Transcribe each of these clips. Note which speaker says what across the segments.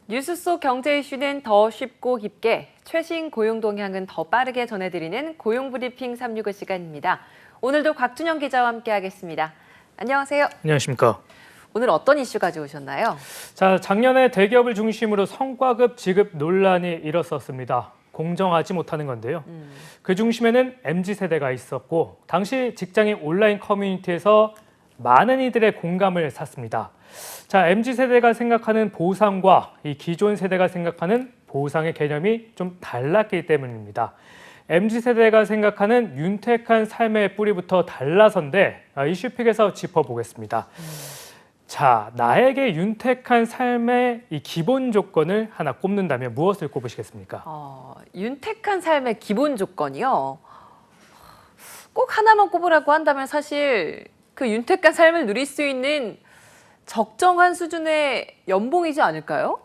Speaker 1: 뉴스 속 경제 이슈는 더 쉽고 깊게, 최신 고용 동향은 더 빠르게 전해드리는 고용브리핑 365 시간입니다. 오늘도 곽준영 기자와 함께하겠습니다. 안녕하세요.
Speaker 2: 안녕하십니까.
Speaker 1: 오늘 어떤 이슈 가져오셨나요?
Speaker 2: 자, 작년에 대기업을 중심으로 성과급 지급 논란이 일었었습니다. 공정하지 못하는 건데요. 그 중심에는 MZ세대가 있었고 당시 직장인 온라인 커뮤니티에서 많은 이들의 공감을 샀습니다. 자, MZ세대가 생각하는 보상과 이 기존 세대가 생각하는 보상의 개념이 좀 달랐기 때문입니다. MZ세대가 생각하는 윤택한 삶의 뿌리부터 달라서인데 이슈픽에서 짚어보겠습니다. 자, 나에게 윤택한 삶의 이 기본 조건을 하나 꼽는다면 무엇을 꼽으시겠습니까?
Speaker 1: 윤택한 삶의 기본 조건이요? 꼭 하나만 꼽으라고 한다면 사실 그 윤택한 삶을 누릴 수 있는 적정한 수준의 연봉이지 않을까요?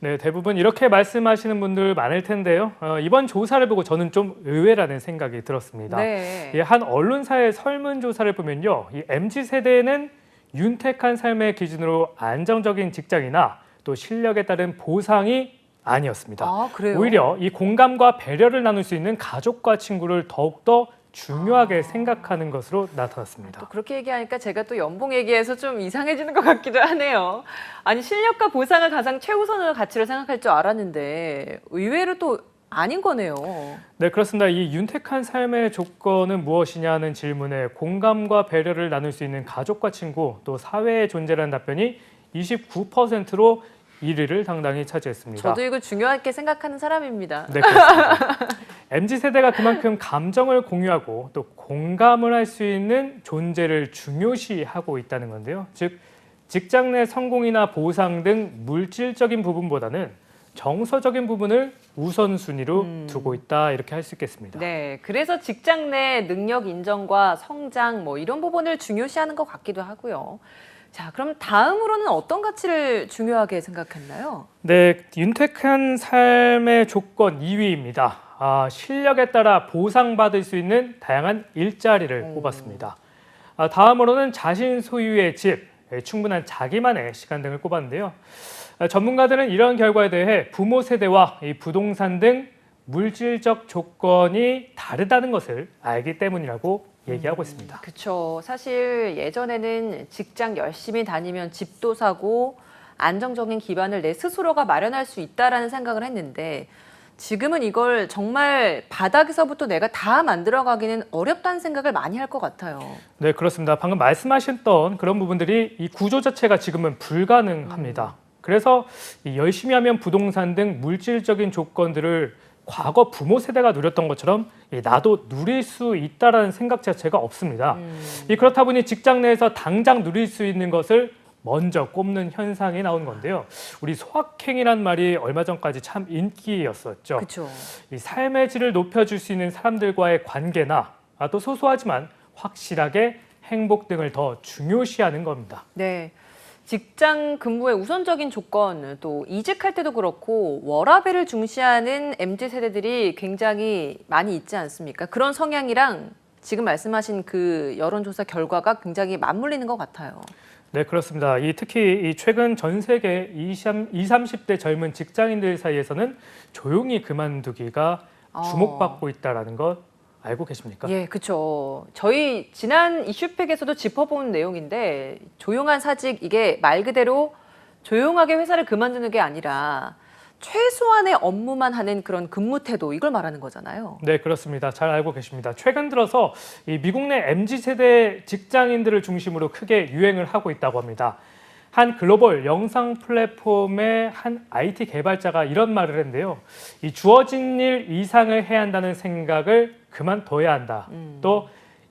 Speaker 2: 네, 대부분 이렇게 말씀하시는 분들 많을 텐데요. 이번 조사를 보고 저는 좀 의외라는 생각이 들었습니다.
Speaker 1: 네.
Speaker 2: 한 언론사의 설문조사를 보면요. 이 MZ세대에는 윤택한 삶의 기준으로 안정적인 직장이나 또 실력에 따른 보상이 아니었습니다.
Speaker 1: 아, 그래요?
Speaker 2: 오히려 이 공감과 배려를 나눌 수 있는 가족과 친구를 더욱더 중요하게 생각하는 것으로 나타났습니다.
Speaker 1: 또 그렇게 얘기하니까 제가 또 연봉 얘기해서 좀 이상해지는 것 같기도 하네요. 아니, 실력과 보상을 가장 최우선의 가치로 생각할 줄 알았는데 의외로 또 아닌 거네요.
Speaker 2: 네, 그렇습니다. 이 윤택한 삶의 조건은 무엇이냐는 질문에 공감과 배려를 나눌 수 있는 가족과 친구, 또 사회의 존재라는 답변이 29%로 1위를 당당히 차지했습니다.
Speaker 1: 저도 이걸 중요하게 생각하는 사람입니다.
Speaker 2: 네, 그렇습니다. MZ세대가 그만큼 감정을 공유하고 또 공감을 할 수 있는 존재를 중요시하고 있다는 건데요. 즉, 직장 내 성공이나 보상 등 물질적인 부분보다는 정서적인 부분을 우선순위로 두고 있다, 이렇게 할 수 있겠습니다.
Speaker 1: 네, 그래서 직장 내 능력 인정과 성장 이런 부분을 중요시하는 것 같기도 하고요. 자, 그럼 다음으로는 어떤 가치를 중요하게 생각했나요?
Speaker 2: 네, 윤택한 삶의 조건 2위입니다. 실력에 따라 보상받을 수 있는 다양한 일자리를 꼽았습니다. 다음으로는 자신 소유의 집, 충분한 자기만의 시간 등을 꼽았는데요. 전문가들은 이런 결과에 대해 부모 세대와 이 부동산 등 물질적 조건이 다르다는 것을 알기 때문이라고 얘기하고 있습니다.
Speaker 1: 그렇죠. 사실 예전에는 직장 열심히 다니면 집도 사고 안정적인 기반을 내 스스로가 마련할 수 있다라는 생각을 했는데 지금은 이걸 정말 바닥에서부터 내가 다 만들어가기는 어렵다는 생각을 많이 할 것 같아요.
Speaker 2: 네, 그렇습니다. 방금 말씀하셨던 그런 부분들이 이 구조 자체가 지금은 불가능합니다. 그래서 이 열심히 하면 부동산 등 물질적인 조건들을 과거 부모 세대가 누렸던 것처럼 나도 누릴 수 있다라는 생각 자체가 없습니다. 그렇다 보니 직장 내에서 당장 누릴 수 있는 것을 먼저 꼽는 현상이 나온 건데요. 우리 소확행이란 말이 얼마 전까지 참 인기였었죠.
Speaker 1: 그렇죠.
Speaker 2: 이 삶의 질을 높여줄 수 있는 사람들과의 관계나 또 소소하지만 확실하게 행복 등을 더 중요시하는 겁니다.
Speaker 1: 네. 직장 근무의 우선적인 조건, 또 이직할 때도 그렇고 워라밸을 중시하는 MZ세대들이 굉장히 많이 있지 않습니까? 그런 성향이랑 지금 말씀하신 그 여론조사 결과가 굉장히 맞물리는 것 같아요.
Speaker 2: 네, 그렇습니다. 특히 최근 전 세계 20, 30대 젊은 직장인들 사이에서는 조용히 그만두기가 주목받고 있다는 것 알고 계십니까?
Speaker 1: 예, 그렇죠. 저희 지난 이슈팩에서도 짚어본 내용인데 조용한 사직, 이게 말 그대로 조용하게 회사를 그만두는 게 아니라 최소한의 업무만 하는 그런 근무 태도, 이걸 말하는 거잖아요.
Speaker 2: 네, 그렇습니다. 잘 알고 계십니다. 최근 들어서 이 미국 내 MZ세대 직장인들을 중심으로 크게 유행을 하고 있다고 합니다. 한 글로벌 영상 플랫폼의 한 IT 개발자가 이런 말을 했는데요. 이 주어진 일 이상을 해야 한다는 생각을 그만둬야 한다. 또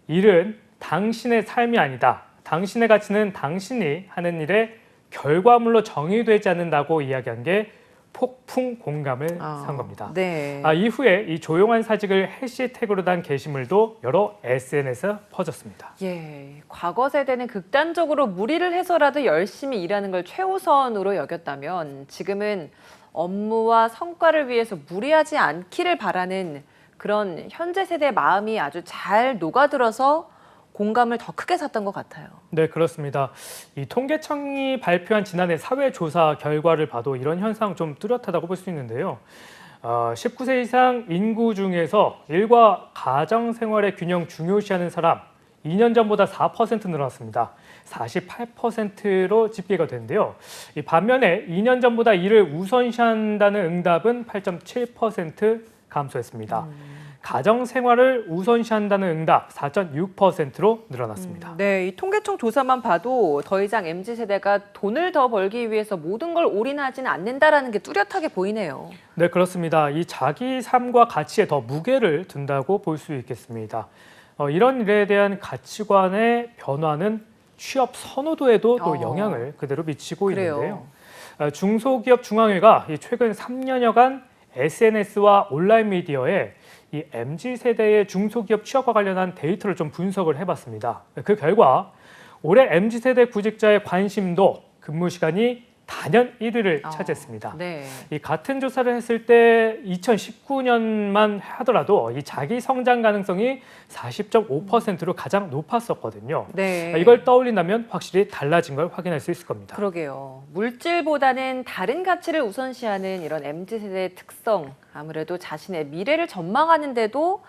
Speaker 2: 일은 당신의 삶이 아니다. 당신의 가치는 당신이 하는 일의 결과물로 정의되지 않는다고 이야기한 게 폭풍 공감을 산 겁니다.
Speaker 1: 네.
Speaker 2: 이후에 이 조용한 사직을 해시태그로 단 게시물도 여러 SNS에 퍼졌습니다.
Speaker 1: 예, 과거 세대는 극단적으로 무리를 해서라도 열심히 일하는 걸 최우선으로 여겼다면 지금은 업무와 성과를 위해서 무리하지 않기를 바라는 그런 현재 세대의 마음이 아주 잘 녹아들어서 공감을 더 크게 샀던 것 같아요.
Speaker 2: 네, 그렇습니다. 이 통계청이 발표한 지난해 사회조사 결과를 봐도 이런 현상 좀 뚜렷하다고 볼 수 있는데요. 19세 이상 인구 중에서 일과 가정 생활의 균형 중요시하는 사람 2년 전보다 4% 늘었습니다. 48%로 집계가 됐는데요. 이 반면에 2년 전보다 이를 우선시한다는 응답은 8.7% 감소했습니다. 가정 생활을 우선시한다는 응답 4.6%로 늘어났습니다.
Speaker 1: 네, 이 통계청 조사만 봐도 더 이상 MZ세대가 돈을 더 벌기 위해서 모든 걸 올인하지는 않는다라는 게 뚜렷하게 보이네요.
Speaker 2: 네, 그렇습니다. 이 자기 삶과 가치에 더 무게를 둔다고 볼 수 있겠습니다. 이런 일에 대한 가치관의 변화는 취업 선호도에도 또 영향을 그대로 미치고
Speaker 1: 그래요.
Speaker 2: 있는데요. 중소기업 중앙회가 최근 3년여간 SNS와 온라인 미디어에 이 MZ세대의 중소기업 취업과 관련한 데이터를 좀 분석을 해봤습니다. 그 결과 올해 MZ세대 구직자의 관심도 근무 시간이 단연 1위를 차지했습니다.
Speaker 1: 네.
Speaker 2: 이 같은 조사를 했을 때 2019년만 하더라도 이 자기 성장 가능성이 40.5%로 가장 높았었거든요.
Speaker 1: 네.
Speaker 2: 이걸 떠올린다면 확실히 달라진 걸 확인할 수 있을 겁니다.
Speaker 1: 그러게요. 물질보다는 다른 가치를 우선시하는 이런 MZ세대의 특성, 아무래도 자신의 미래를 전망하는데도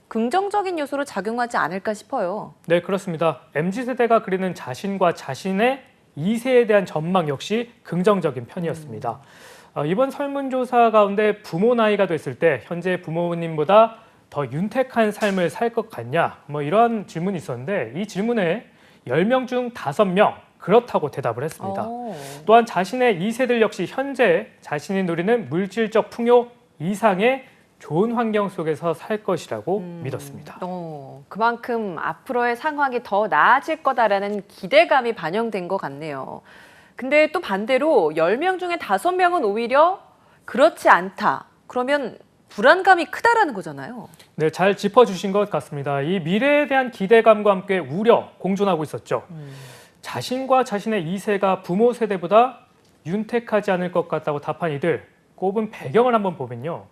Speaker 1: 긍정적인 요소로 작용하지 않을까 싶어요.
Speaker 2: 네, 그렇습니다. MZ세대가 그리는 자신과 자신의 2세에 대한 전망 역시 긍정적인 편이었습니다. 이번 설문조사 가운데 부모 나이가 됐을 때 현재 부모님보다 더 윤택한 삶을 살 것 같냐? 이런 질문이 있었는데 이 질문에 10명 중 5명 그렇다고 대답을 했습니다. 또한 자신의 2세들 역시 현재 자신이 누리는 물질적 풍요 이상의 좋은 환경 속에서 살 것이라고 믿었습니다.
Speaker 1: 그만큼 앞으로의 상황이 더 나아질 거다라는 기대감이 반영된 것 같네요. 근데 또 반대로 10명 중에 5명은 오히려 그렇지 않다. 그러면 불안감이 크다라는 거잖아요.
Speaker 2: 네, 잘 짚어주신 것 같습니다. 이 미래에 대한 기대감과 함께 우려 공존하고 있었죠. 자신과 자신의 2세가 부모 세대보다 윤택하지 않을 것 같다고 답한 이들 꼽은 배경을 한번 보면요.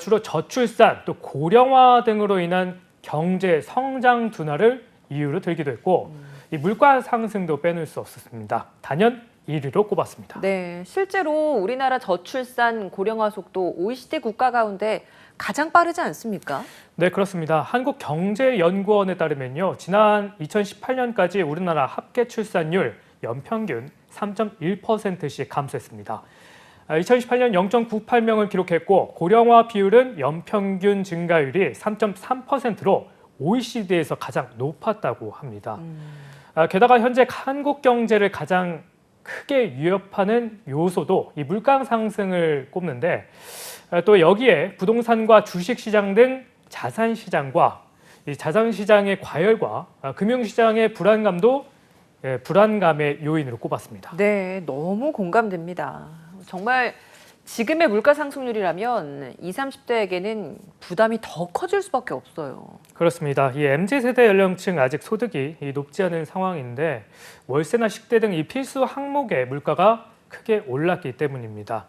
Speaker 2: 주로 저출산, 또 고령화 등으로 인한 경제 성장 둔화를 이유로 들기도 했고 이 물가 상승도 빼놓을 수 없었습니다. 단연 1위로 꼽았습니다.
Speaker 1: 네, 실제로 우리나라 저출산 고령화 속도 OECD 국가 가운데 가장 빠르지 않습니까?
Speaker 2: 네, 그렇습니다. 한국경제연구원에 따르면요. 지난 2018년까지 우리나라 합계 출산율 연평균 3.1%씩 감소했습니다. 2018년 0.98명을 기록했고 고령화 비율은 연평균 증가율이 3.3%로 OECD에서 가장 높았다고 합니다. 게다가 현재 한국 경제를 가장 크게 위협하는 요소도 이 물가 상승을 꼽는데 또 여기에 부동산과 주식시장 등 자산시장과 이 자산시장의 과열과 금융시장의 불안감도 불안감의 요인으로 꼽았습니다.
Speaker 1: 네, 너무 공감됩니다. 정말 지금의 물가 상승률이라면 20, 30대에게는 부담이 더 커질 수밖에 없어요.
Speaker 2: 그렇습니다. 이 MZ세대 연령층 아직 소득이 높지 않은 상황인데 월세나 식대 등 이 필수 항목의 물가가 크게 올랐기 때문입니다.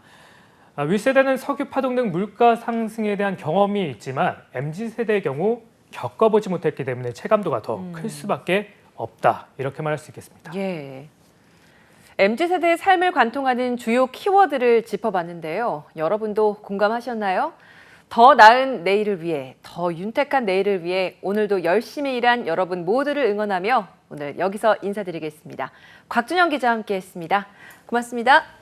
Speaker 2: 윗세대는 석유 파동 등 물가 상승에 대한 경험이 있지만 MZ세대의 경우 겪어보지 못했기 때문에 체감도가 더 클 수밖에 없다. 이렇게 말할 수 있겠습니다.
Speaker 1: 예. MZ세대의 삶을 관통하는 주요 키워드를 짚어봤는데요. 여러분도 공감하셨나요? 더 나은 내일을 위해, 더 윤택한 내일을 위해 오늘도 열심히 일한 여러분 모두를 응원하며 오늘 여기서 인사드리겠습니다. 곽준영 기자와 함께했습니다. 고맙습니다.